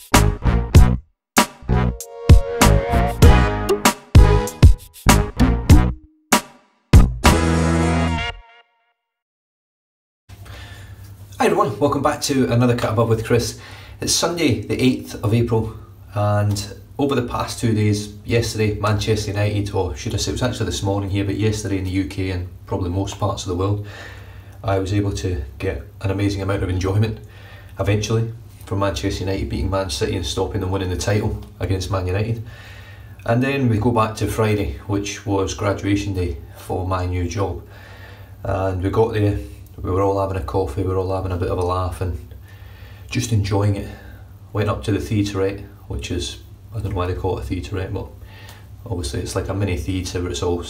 Hi everyone, welcome back to another Cut Above with Chris. It's Sunday the 8th of April, and over the past 2 days, yesterday Manchester United, or should I say it was actually this morning here, but yesterday in the UK and probably most parts of the world, I was able to get an amazing amount of enjoyment eventually from Manchester United beating Man City and stopping them winning the title against Man United. And then we go back to Friday, which was graduation day for my new job, and we got there. We were all having a coffee, we were all having a bit of a laugh and just enjoying it. Went up to the theaterette, which is, I don't know why they call it a theaterette, but obviously it's like a mini theatre where it's all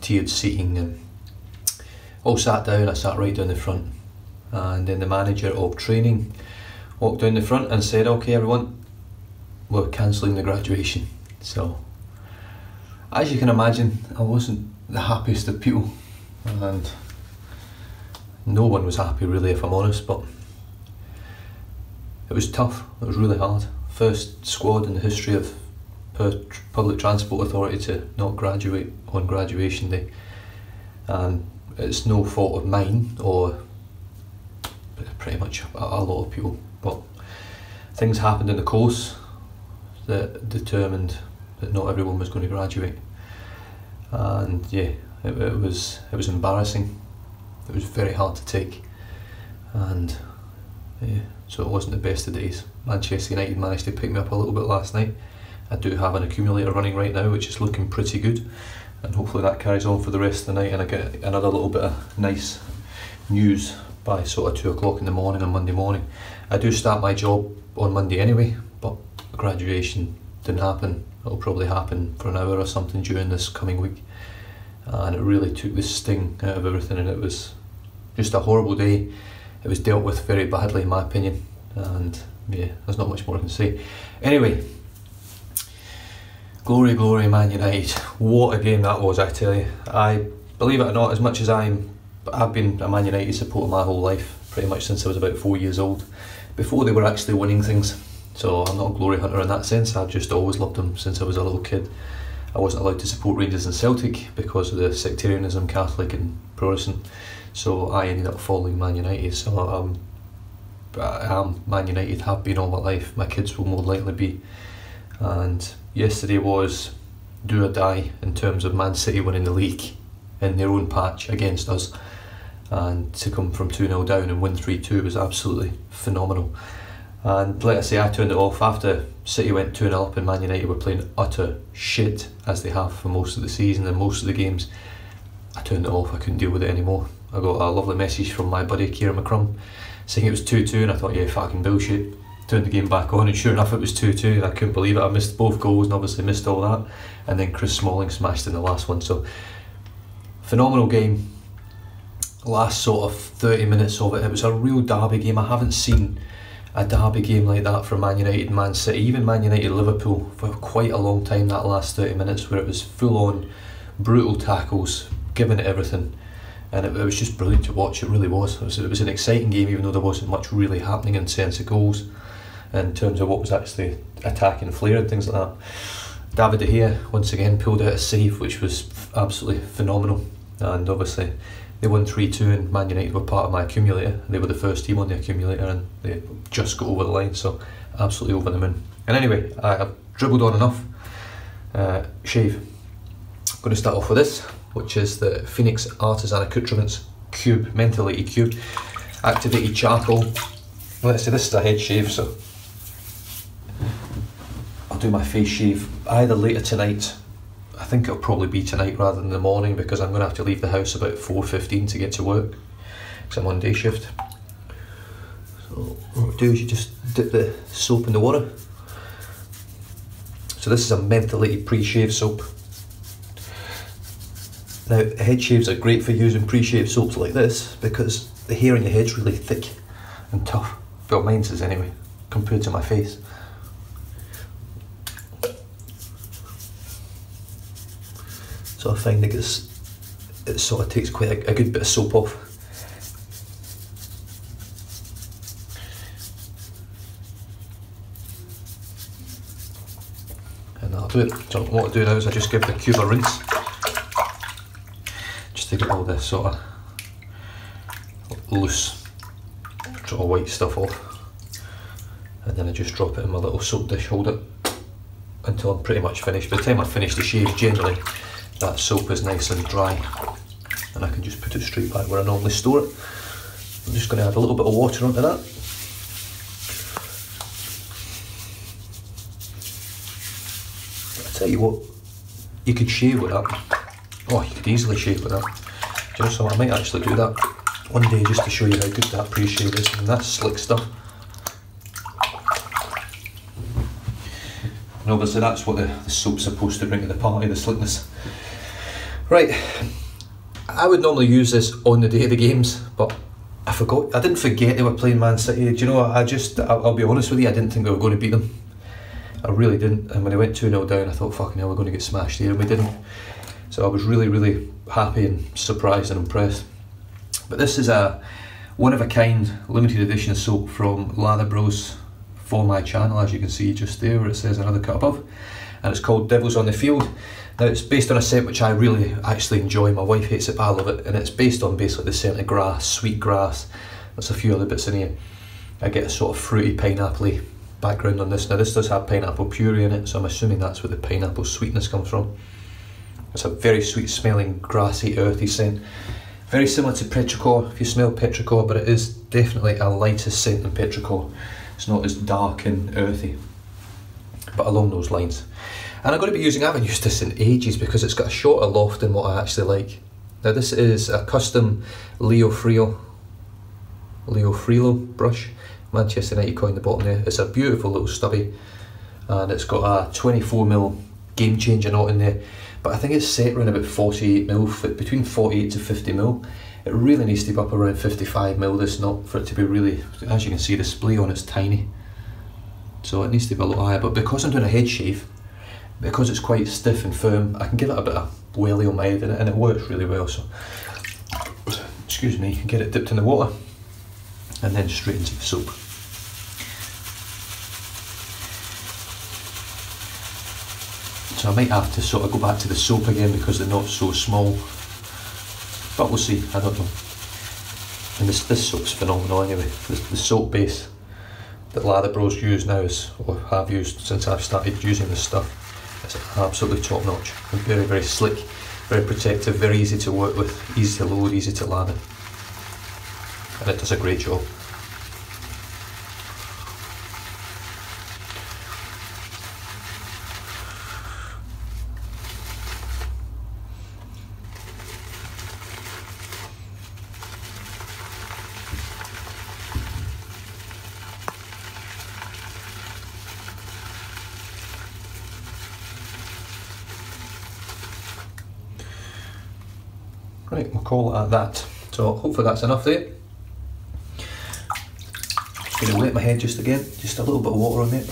tiered seating, and all sat down. I sat right down the front, and then the manager of training walked down the front and said, "Okay everyone, we're cancelling the graduation." So, as you can imagine, I wasn't the happiest of people, and no one was happy really, if I'm honest, but it was tough. It was really hard. First squad in the history of Public Transport Authority to not graduate on graduation day, and it's no fault of mine or pretty much a lot of people, but things happened in the course that determined that not everyone was going to graduate, and yeah, it was embarrassing. It was very hard to take, and yeah, so it wasn't the best of days. Manchester United managed to pick me up a little bit last night. I do have an accumulator running right now, which is looking pretty good, and hopefully that carries on for the rest of the night and I get another little bit of nice news by sort of 2 o'clock in the morning on Monday morning. I do start my job on Monday anyway, but graduation didn't happen. It'll probably happen for an hour or something during this coming week. And it really took the sting out of everything, and it was just a horrible day. It was dealt with very badly in my opinion, and yeah, there's not much more I can say. Anyway, glory, glory Man United. What a game that was, I tell you. I believe it or not, as much as I've been a Man United supporter my whole life, pretty much since I was about 4 years old, before they were actually winning things. So I'm not a glory hunter in that sense. I've just always loved them since I was a little kid. I wasn't allowed to support Rangers and Celtic because of the sectarianism, Catholic and Protestant, so I ended up following Man United. So I am Man United, have been all my life. My kids will more likely be. And yesterday was do or die in terms of Man City winning the league in their own patch against us, and to come from 2-0 down and win 3-2 was absolutely phenomenal. And like I say, I turned it off after City went 2-0 up and Man United were playing utter shit, as they have for most of the season and most of the games. I turned it off. I couldn't deal with it anymore. I got a lovely message from my buddy Kieran McCrum saying it was 2-2, and I thought, yeah, fucking bullshit. Turned the game back on, and sure enough it was 2-2, and I couldn't believe it. I missed both goals and obviously missed all that, and then Chris Smalling smashed in the last one. So phenomenal game. Last sort of 30 minutes of it, it was a real derby game. I haven't seen a derby game like that for Man United and Man City, even Man United Liverpool, for quite a long time. That last 30 minutes where it was full on brutal tackles, giving it everything, and it was just brilliant to watch. It really was. It was an exciting game, even though there wasn't much really happening in sense of goals in terms of what was actually attacking flair and things like that. David De Gea once again pulled out a save which was absolutely phenomenal, and obviously they won 3-2, and Man United were part of my accumulator. They were the first team on the accumulator, and they just got over the line, so absolutely over the moon. And anyway, I've dribbled on enough. Shave. I'm going to start off with this, which is the Phoenix Artisan Accoutrements Cube, Mentholated Cube, activated charcoal. Let's say this is a head shave, so I'll do my face shave either later tonight. I think it'll probably be tonight rather than the morning, because I'm going to have to leave the house about 4:15 to get to work, because I'm on day shift. So what we do is you just dip the soap in the water. So this is a mentholated pre-shave soap. Now head shaves are great for using pre-shave soaps like this, because the hair on your head's really thick and tough. Well, mine's is anyway, compared to my face. So I find it sort of takes quite a good bit of soap off. and that'll do it. So what I do now is I just give the cube a rinse, just to get all this sort of loose sort of white stuff off, and then I just drop it in my little soap dish holder until I'm pretty much finished. By the time I finish the shave, generally that soap is nice and dry, and I can just put it straight back where I normally store it. I'm just going to add a little bit of water onto that. I tell you what, you could shave with that. Oh, you could easily shave with that. Do you know something? I might actually do that one day just to show you how good that pre-shave is, and that's slick stuff. And obviously that's what the soap's supposed to bring to the party, the slickness. Right, I would normally use this on the day of the games, but I forgot. I didn't forget they were playing Man City. Do you know, I'll be honest with you, I didn't think we were going to beat them. I really didn't. And when they went 2-0 down, I thought, fucking hell, we're going to get smashed here, and we didn't. So I was really, really happy and surprised and impressed. But this is a one-of-a-kind limited edition soap from Lather Bros for my channel, as you can see just there where it says another cut above, and it's called Devils on the Field. Now it's based on a scent which I really actually enjoy. My wife hates it but I love it, and it's based on basically the scent of grass, sweet grass. There's a few other bits in here. I get a sort of fruity, pineapple-y background on this. Now this does have pineapple puree in it, so I'm assuming that's where the pineapple sweetness comes from. It's a very sweet smelling, grassy, earthy scent. Very similar to petrichor, if you smell petrichor, but it is definitely a lighter scent than petrichor. It's not as dark and earthy, but along those lines. And I'm going to be using, I haven't used this in ages because it's got a shorter loft than what I actually like. Now this is a custom Leo Frillo brush. Manchester United coin the bottom there. It's a beautiful little stubby, and it's got a 24mm game changer knot in there, but I think it's set around about 48mm, between 48 to 50mm. It really needs to be up around 55mm, this knot, for it to be really, as you can see the splay on it's tiny, so it needs to be a lot higher. But because I'm doing a head shave, because it's quite stiff and firm, I can give it a bit of welly on my head, and it works really well. So excuse me, you can get it dipped in the water and then straight into the soap. So I might have to sort of go back to the soap again because they're not so small, but we'll see, I don't know. And this soap's phenomenal anyway. The soap base that Lather Bros use now is, or have used since I've started using this stuff, it's absolutely top notch and very, very slick, very protective, very easy to work with, easy to load, easy to lather, and it does a great job. Right, we'll call it at that. So hopefully that's enough there. Just going to wet my head just again, just a little bit of water on it.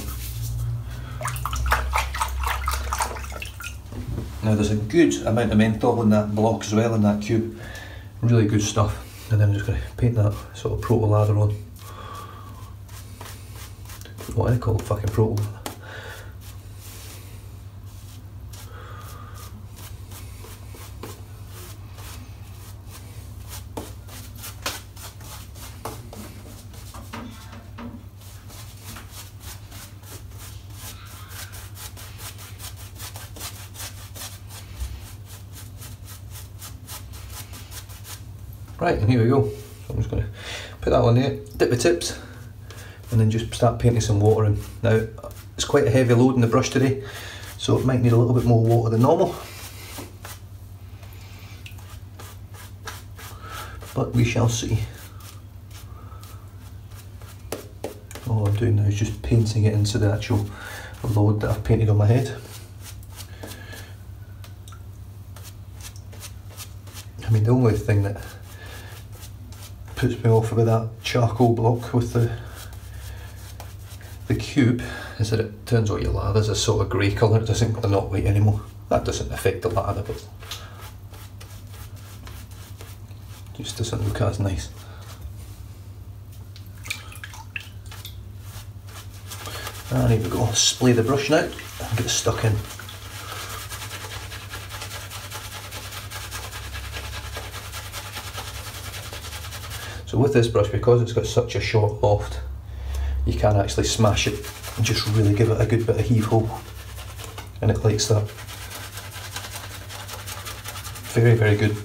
Now there's a good amount of menthol in that block as well, in that cube. Really good stuff. And then I'm just going to paint that sort of proto lather on. What do I call it? Fucking proto lather. Right, and here we go. So I'm just going to put that on there, dip the tips, and then just start painting some water in. Now, it's quite a heavy load in the brush today, so it might need a little bit more water than normal, but we shall see. All I'm doing now is just painting it into the actual load that I've painted on my head. I mean, the only thing that puts me off about that charcoal block with the cube is that it turns out your lather's a sort of grey colour. It doesn't got the not white anymore. That doesn't affect the lather, but just doesn't look as nice. And here we go, splay the brush now. and get stuck in. So with this brush, because it's got such a short loft, you can actually smash it and just really give it a good bit of heave ho, and it likes that. Very, very good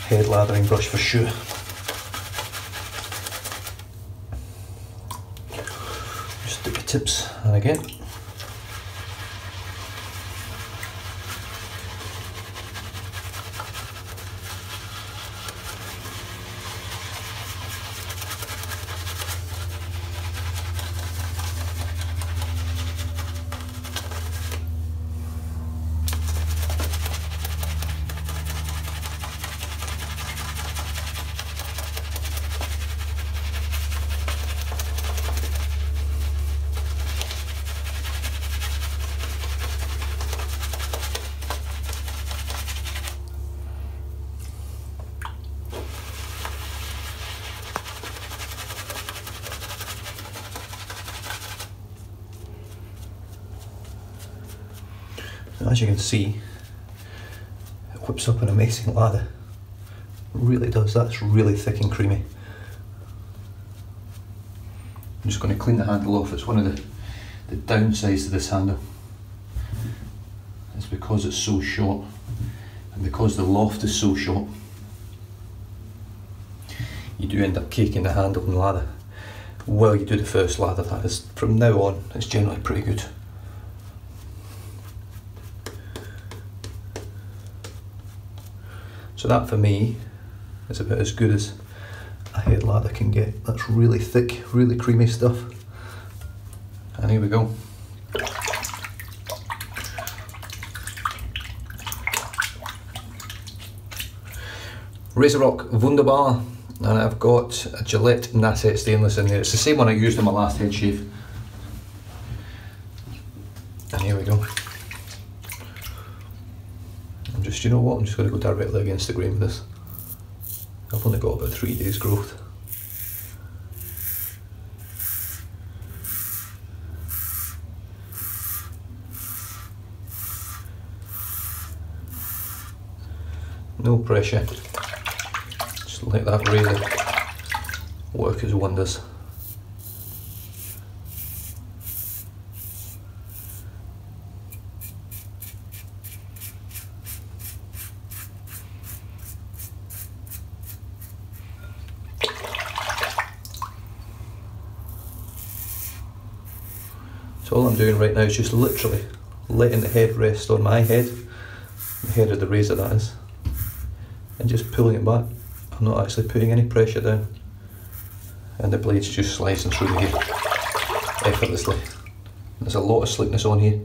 head lathering brush for sure. Just do the tips and again. As you can see, it whips up an amazing lather. It really does. That's really thick and creamy. I'm just going to clean the handle off. It's one of the downsides to this handle. It's because it's so short, and because the loft is so short, you do end up caking the handle in lather. While you do the first lather, that is, from now on, it's generally pretty good. So that for me is about as good as a head lather can get. That's really thick, really creamy stuff. And here we go. Razor Rock Wunderbar, and I've got a Gillette Nasset stainless in there. It's the same one I used in my last head shave. And here we go. You know what, I'm just going to go directly against the grain with this. I've only got about 3 days growth. No pressure, just let that really work its wonders. So all I'm doing right now is just literally letting the head rest on my head, the head of the razor that is, and just pulling it back. I'm not actually putting any pressure down, and the blade's just slicing through the hair effortlessly. There's a lot of slickness on here.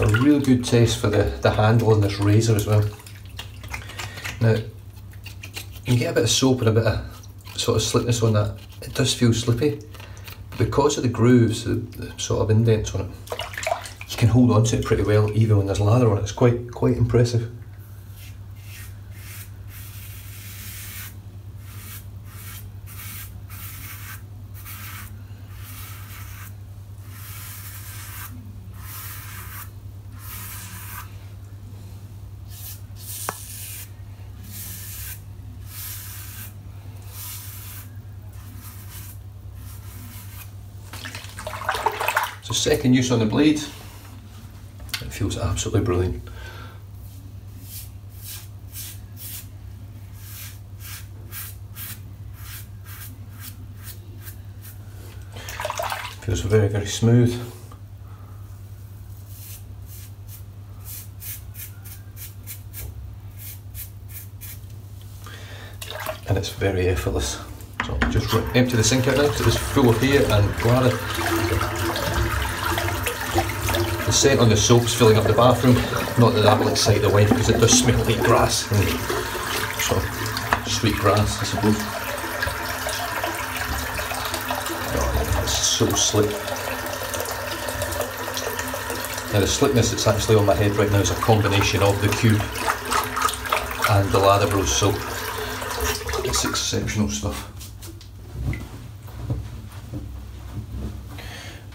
A real good taste for the handle on this razor as well. Now, you get a bit of soap and a bit of sort of slickness on that. It does feel slippy. Because of the grooves, the sort of indents on it, you can hold on to it pretty well even when there's lather on it. It's quite impressive. second use on the blade, it feels absolutely brilliant. Feels very, very smooth. And it's very effortless. So I'll just empty the sink out now because it was full of hair and bladder. The scent on the soap's filling up the bathroom. Not that that will excite the wife because it does smell like grass. And so, sweet grass, I suppose. Oh, it's so slick. Now the slickness that's actually on my head right now is a combination of the cube and the Lather Bros soap. It's exceptional stuff.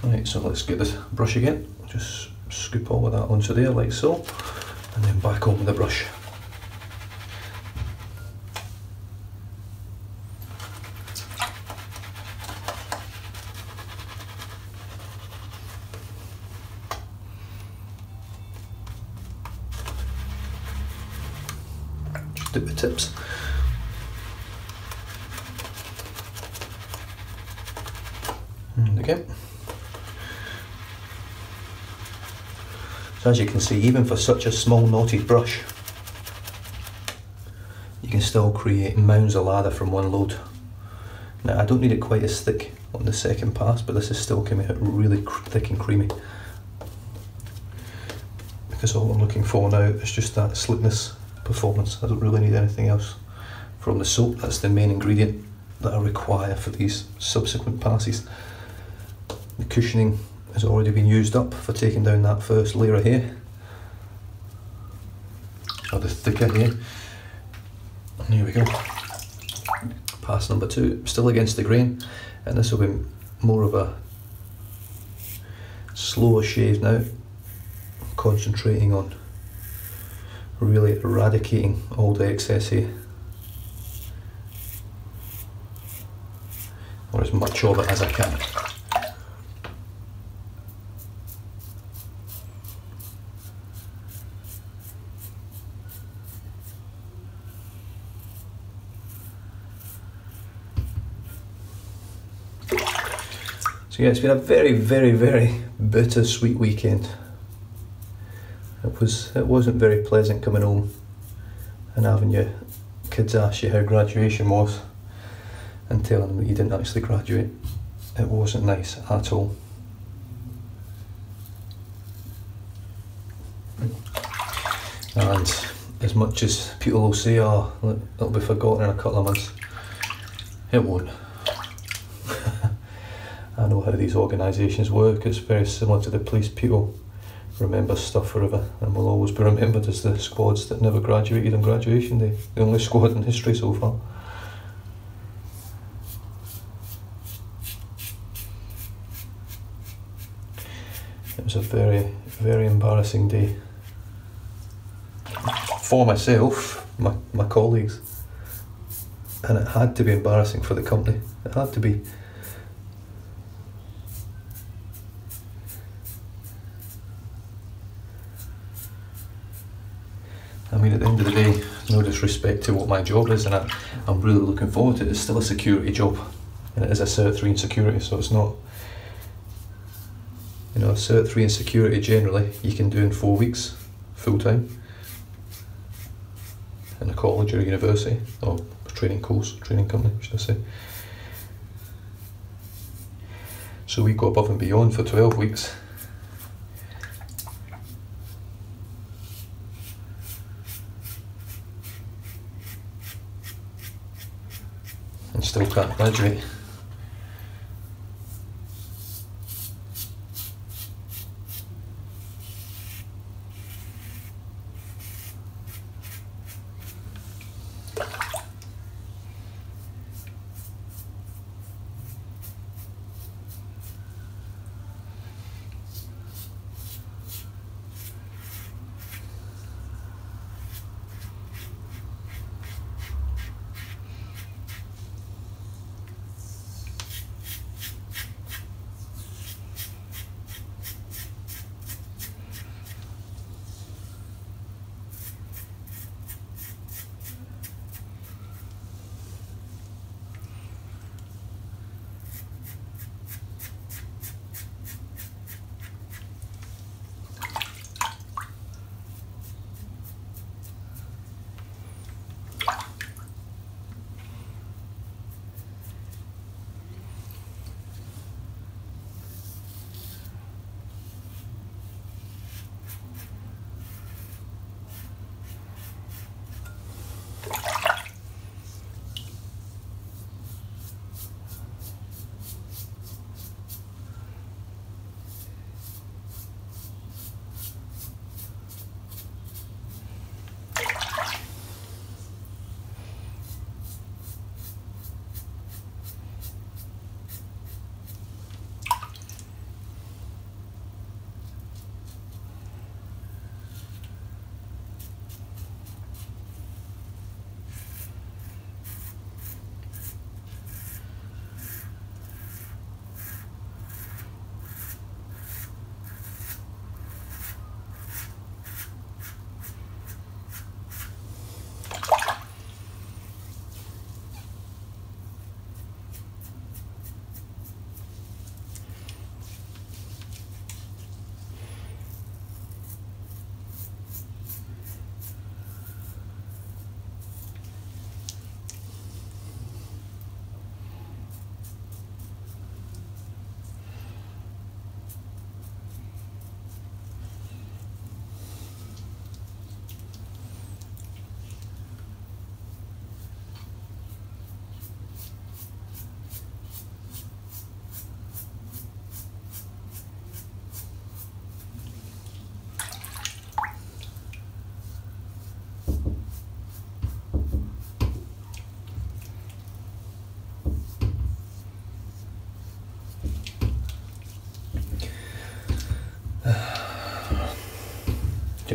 Right, so let's get this brush again. Just scoop all of that onto there like so, and then back on with the brush. Just dip the tips. And again. So as you can see, even for such a small knotted brush, you can still create mounds of lather from one load. Now I don't need it quite as thick on the second pass, but this is still coming out really thick and creamy. Because all I'm looking for now is just that slickness performance. I don't really need anything else from the soap. That's the main ingredient that I require for these subsequent passes. The cushioning has already been used up for taking down that first layer of hair, or the thicker hair. And here we go. Pass number 2, still against the grain, and this will be more of a slower shave now, concentrating on really eradicating all the excess hair, or as much of it as I can. So yeah, it's been a very, very, very bittersweet weekend. It wasn't very pleasant coming home and having your kids ask you how graduation was and telling them that you didn't actually graduate. It wasn't nice at all. And as much as people will say, oh, it'll be forgotten in a couple of months, it won't. I know how these organisations work. It's very similar to the police. People remember stuff forever and will always be remembered as the squads that never graduated on graduation day. The only squad in history so far. It was a very, very embarrassing day. For myself, my colleagues. And it had to be embarrassing for the company. It had to be. I mean, at the end of the day, no disrespect to what my job is, and I'm really looking forward to it. It's still a security job, and it is a Cert 3 in security, so it's not, you know, a Cert 3 in security generally you can do in 4 weeks, full time, in a college or a university, or a training course, training company, should I say. So we go above and beyond for 12 weeks. And still can't graduate.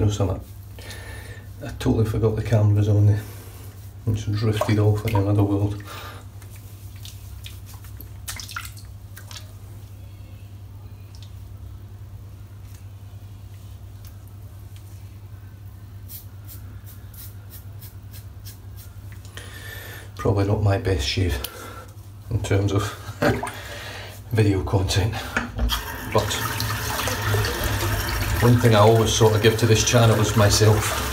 know something? I totally forgot the camera was on there. And just drifted off in another world. Probably not my best shave in terms of video content, but one thing I always sort of give to this channel is myself.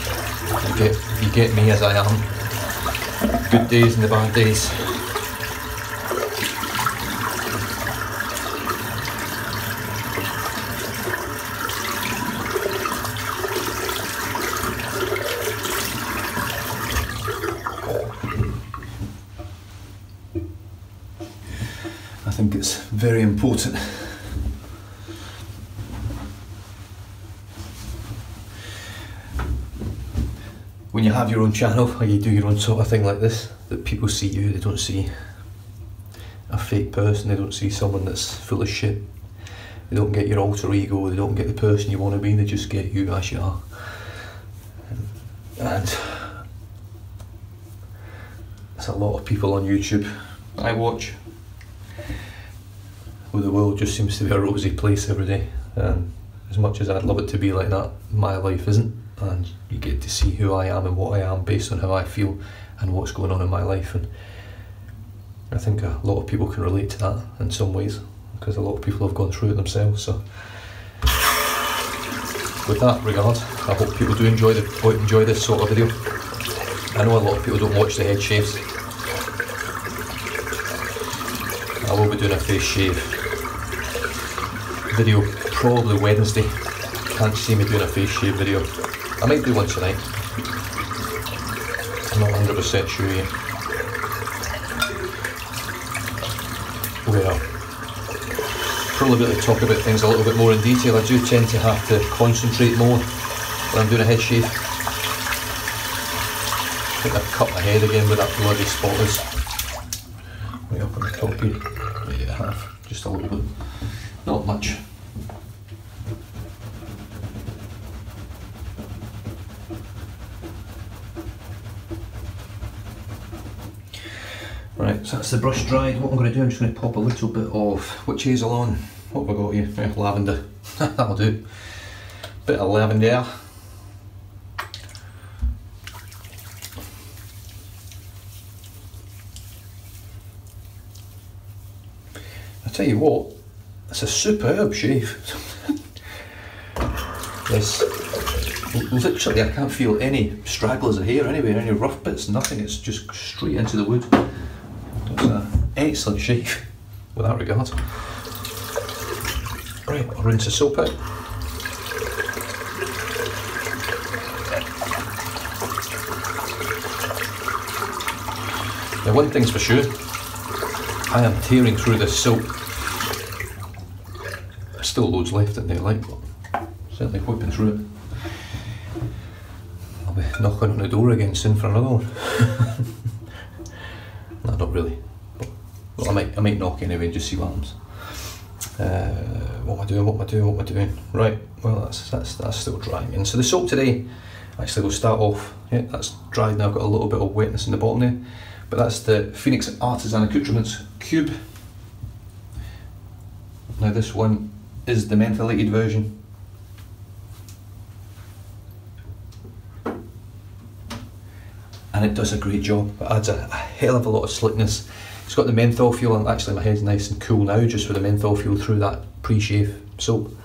You get me as I am, good days and the bad days. I think it's very important when you have your own channel or you do your own sort of thing like this, that people see you, they don't see a fake person, they don't see someone that's full of shit, they don't get your alter ego, they don't get the person you want to be, they just get you as you are. And there's a lot of people on YouTube I watch where the world just seems to be a rosy place every day, and as much as I'd love it to be like that, my life isn't, and you get to see who I am and what I am based on how I feel and what's going on in my life. And I think a lot of people can relate to that in some ways, because a lot of people have gone through it themselves. So with that regard, I hope people do enjoy this sort of video. I know a lot of people don't watch the head shaves. I will be doing a face shave video probably Wednesday. Can't see me doing a face shave video. I might do one tonight. I'm not 100% sure yet. Well, probably going to talk about things a little bit more in detail. I do tend to have to concentrate more when I'm doing a head shave. I think I've cut my head again with that bloody spotters. Right up on the top here. Maybe I have, just a little bit. Not much. Right, so that's the brush dried. What I'm going to do, I'm just going to pop a little bit of witch hazel on. What have I got here? Yeah, lavender. That'll do. Bit of lavender. I tell you what, it's a superb shave. This, literally, I can't feel any stragglers of hair anywhere, any rough bits, nothing. It's just straight into the wood. It's an excellent shave with that regard. Right, I'll rinse the soap out. Now, one thing's for sure, I am tearing through this soap. There's still loads left in there, like, but certainly whipping through it. I'll be knocking on the door again soon for another one. No, not really. Well, I might knock anyway and just see what happens. What am I doing? Right, well that's still drying. And so the soap today, actually we'll start off, yeah, that's dried now, I've got a little bit of wetness in the bottom there. But that's the Phoenix Artisan Accoutrements Cube. Now this one is the mentholated version. And it does a great job. It adds a hell of a lot of slickness. It's got the menthol feel, and actually my head's nice and cool now just with the menthol feel through that pre-shave soap.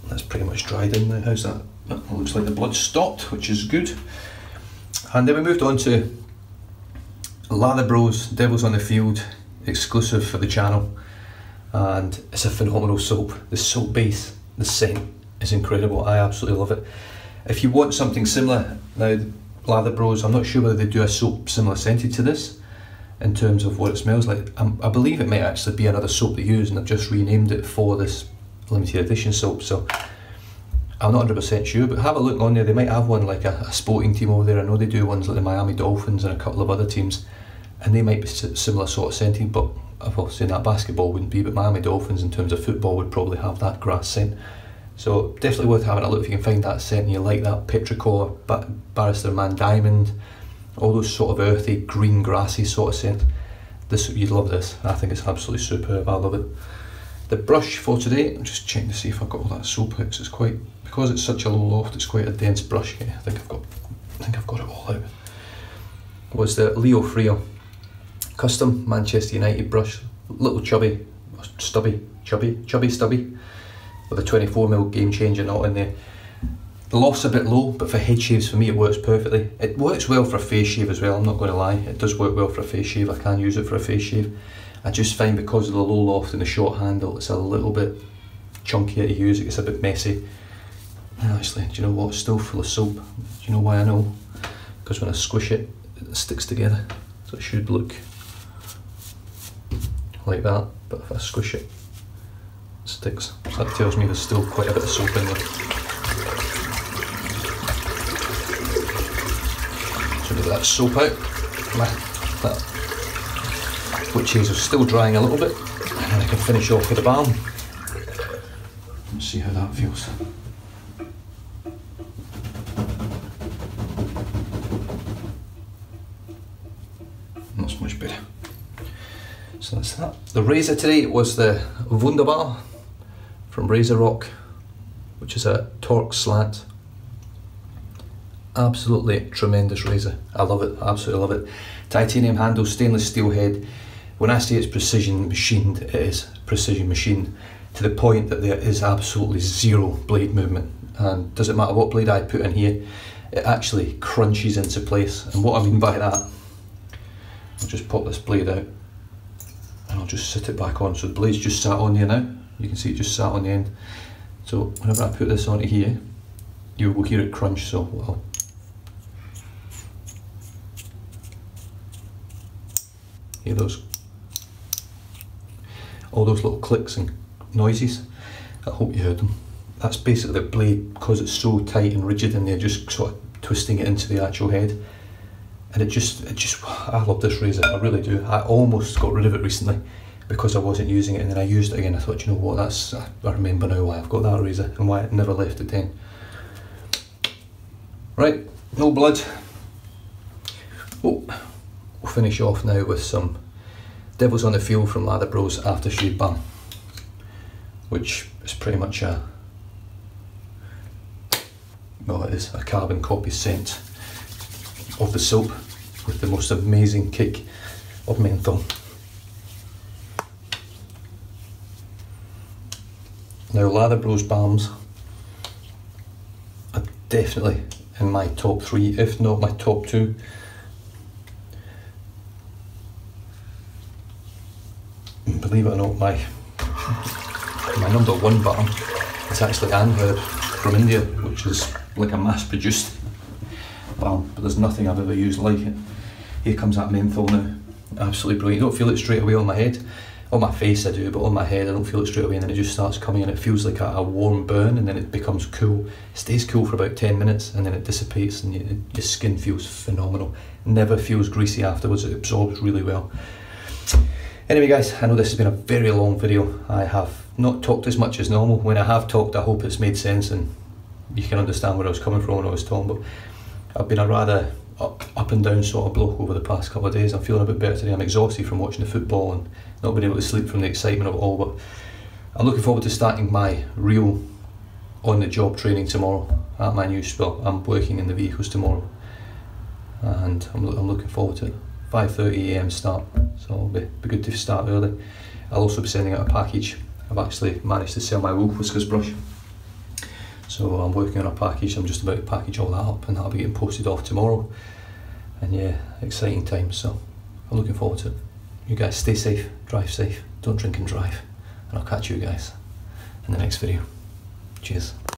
That's pretty much dried in now. How's that? It looks like the blood stopped, which is good. And then we moved on to Lather Bros Devils on the Field, exclusive for the channel, and it's a phenomenal soap. The soap base, the scent is incredible. I absolutely love it. If you want something similar, now Lather Bros, I'm not sure whether they do a soap similar scented to this in terms of what it smells like. I believe it might actually be another soap they use, and they've just renamed it for this limited edition soap, so I'm not 100% sure, but have a look on there. They might have one like a sporting team over there. I know they do ones like the Miami Dolphins and a couple of other teams, and they might be similar sort of scented, but I've saying that basketball wouldn't be, but Miami Dolphins in terms of football would probably have that grass scent. So definitely worth having a look if you can find that scent and you like that petrichor, Barrister Man Diamond, all those sort of earthy, green, grassy sort of scent. You'd love this. I think it's absolutely superb. I love it. The brush for today, I'm just checking to see if I've got all that soap out. It's quite, because it's such a low loft, it's quite a dense brush. Yeah, I think I've got it all out. Was the Leo Freo custom Manchester United brush, little chubby, stubby, with a 24mm game changer knot in there. The loft's a bit low, but for head shaves for me it works perfectly. It works well for a face shave as well, I'm not going to lie. It does work well for a face shave, I can use it for a face shave. I just find because of the low loft and the short handle, it's a little bit chunkier to use, it gets a bit messy. And actually, do you know what, it's still full of soap. Do you know why I know? Because when I squish it, it sticks together. So it should look like that, but if I squish it, it sticks. So that tells me there's still quite a bit of soap in there. So get that soap out. That witch hazel's still drying a little bit, and then I can finish off with the balm. Let's see how that feels. That's much better. So that's that. The razor today was the Wunderbar from Razor Rock, which is a torque slant. Absolutely tremendous razor. I love it, absolutely love it. Titanium handle, stainless steel head. When I say it's precision machined, it is precision machined to the point that there is absolutely zero blade movement. And doesn't matter what blade I put in here, it actually crunches into place. And what I mean by that, I'll just pop this blade out and I'll just sit it back on. So the blade's just sat on there now. You can see it just sat on the end. So whenever I put this onto here, you will hear it crunch. So I'll hear those, all those little clicks and noises. I hope you heard them. That's basically the blade, because it's so tight and rigid in there, just sort of twisting it into the actual head. And it just, I love this razor, I really do. I almost got rid of it recently because I wasn't using it, and then I used it again. I thought, you know what, I remember now why I've got that razor and why it never left it then. Right, no blood. Oh, we'll finish off now with some Devil's on the Field from Lather Bros Aftershave Balm, which is pretty much a, well, it is a carbon copy scent of the soap with the most amazing kick of menthol. Now, Lather Bros balms are definitely in my top 3, if not my top 2. And believe it or not, my number 1 balm is actually Anherb from India, which is like a mass-produced balm, but there's nothing I've ever used like it. Here comes that menthol now, absolutely brilliant. You don't feel it straight away on my head. On my face I do, but on my head I don't feel it straight away, and then it just starts coming and it feels like a warm burn, and then it becomes cool. It stays cool for about 10 minutes and then it dissipates, and your skin feels phenomenal. Never feels greasy afterwards, it absorbs really well. Anyway guys, I know this has been a very long video. I have not talked as much as normal. When I have talked, I hope it's made sense and you can understand where I was coming from when I was talking, but I've been a rather up and down sort of bloke over the past couple of days. I'm feeling a bit better today. I'm exhausted from watching the football and not being able to sleep from the excitement of it all, but I'm looking forward to starting my real on-the-job training tomorrow at my new spell. I'm working in the vehicles tomorrow and I'm looking forward to it. 5:30 AM start, so it'll be good to start early. I'll also be sending out a package. I've actually managed to sell my wool whiskers brush, so I'm working on a package. I'm just about to package all that up and that'll be getting posted off tomorrow. And yeah, exciting times, so I'm looking forward to it. You guys stay safe, drive safe, don't drink and drive, and I'll catch you guys in the next video. Cheers.